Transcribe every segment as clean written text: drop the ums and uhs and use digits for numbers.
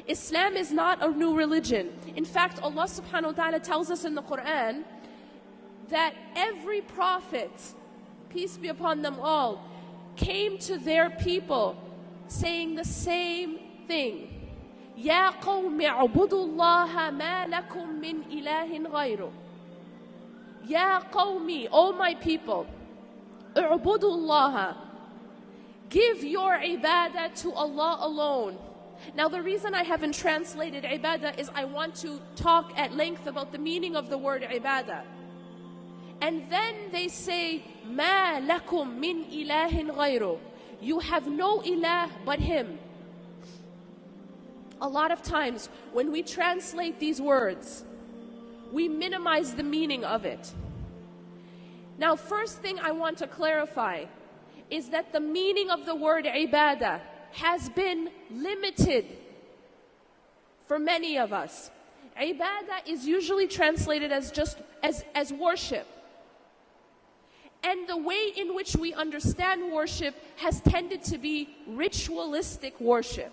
Islam is not a new religion. In fact, Allah subhanahu wa ta'ala tells us in the Quran that every prophet, peace be upon them all, came to their people saying the same thing. يَا قَوْمِ اعْبُدُوا اللَّهَ مَا لَكُمْ مِنْ إِلَهٍ غَيْرُهُ. Ya qawmi, O my people, اعْبُدُوا اللَّهَ. Give your ibadah to Allah alone. Now the reason I haven't translated ibadah is I want to talk at length about the meaning of the word ibadah. And then they say, مَا لَكُمْ مِنْ إِلَهٍ غَيْرُهُ. You have no ilah but Him. A lot of times when we translate these words, we minimize the meaning of it. Now, first thing I want to clarify is that the meaning of the word ibadah has been limited for many of us. Ibadah is usually translated as just as worship. And the way in which we understand worship has tended to be ritualistic worship.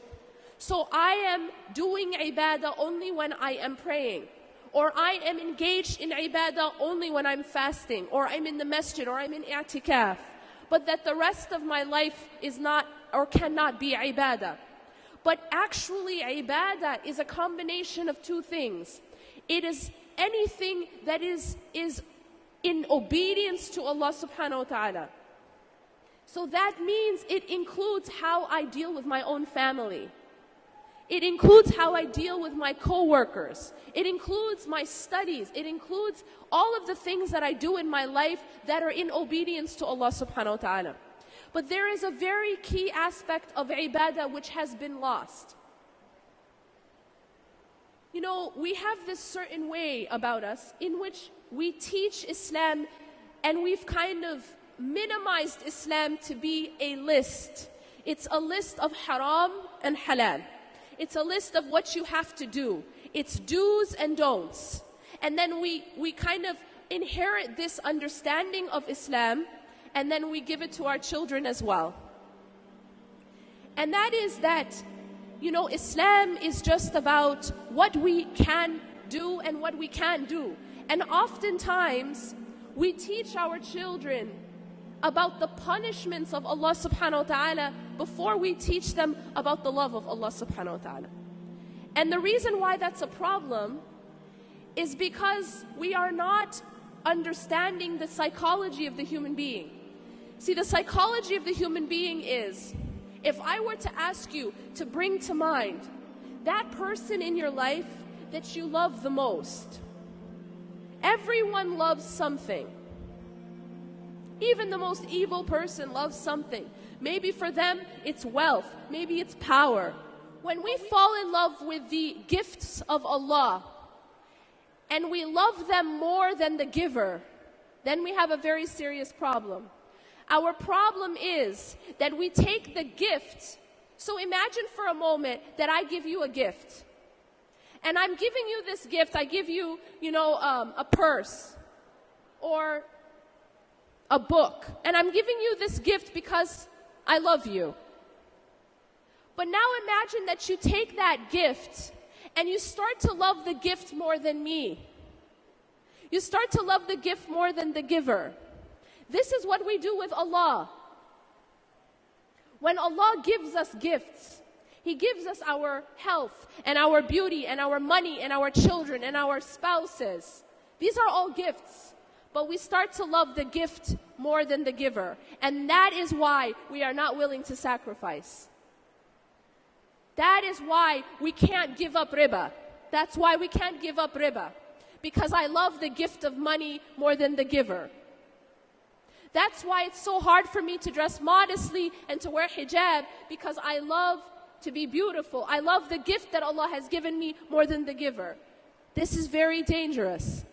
So I am doing ibadah only when I am praying. Or I am engaged in ibadah only when I'm fasting. Or I'm in the masjid, or I'm in i'tikaf. But that the rest of my life is not or cannot be ibadah. But actually ibadah is a combination of two things. It is anything that is in obedience to Allah subhanahu wa ta'ala. So that means it includes how I deal with my own family. It includes how I deal with my co-workers. It includes my studies. It includes all of the things that I do in my life that are in obedience to Allah subhanahu wa ta'ala. But there is a very key aspect of ibadah which has been lost. You know, we have this certain way about us in which we teach Islam, and we've kind of minimized Islam to be a list. It's a list of haram and halal. It's a list of what you have to do. It's do's and don'ts. And then we kind of inherit this understanding of Islam, and then we give it to our children as well. And that is that, you know, Islam is just about what we can do and what we can't do. And oftentimes, we teach our children about the punishments of Allah subhanahu wa ta'ala before we teach them about the love of Allah subhanahu wa ta'ala. And the reason why that's a problem is because we are not understanding the psychology of the human being. See, the psychology of the human being is, if I were to ask you to bring to mind that person in your life that you love the most. Everyone loves something. Even the most evil person loves something. Maybe for them it's wealth, maybe it's power. When we fall in love with the gifts of Allah and we love them more than the giver, then we have a very serious problem. Our problem is that we take the gift. So imagine for a moment that I give you a gift. And I'm giving you this gift. I give you, a purse or a book. And I'm giving you this gift because I love you. But now imagine that you take that gift and you start to love the gift more than me. You start to love the gift more than the giver. This is what we do with Allah. When Allah gives us gifts, He gives us our health and our beauty and our money and our children and our spouses. These are all gifts. But we start to love the gift more than the giver. And that is why we are not willing to sacrifice. That is why we can't give up riba. That's why we can't give up riba. Because I love the gift of money more than the giver. That's why it's so hard for me to dress modestly and to wear hijab, because I love to be beautiful. I love the gift that Allah has given me more than the giver. This is very dangerous.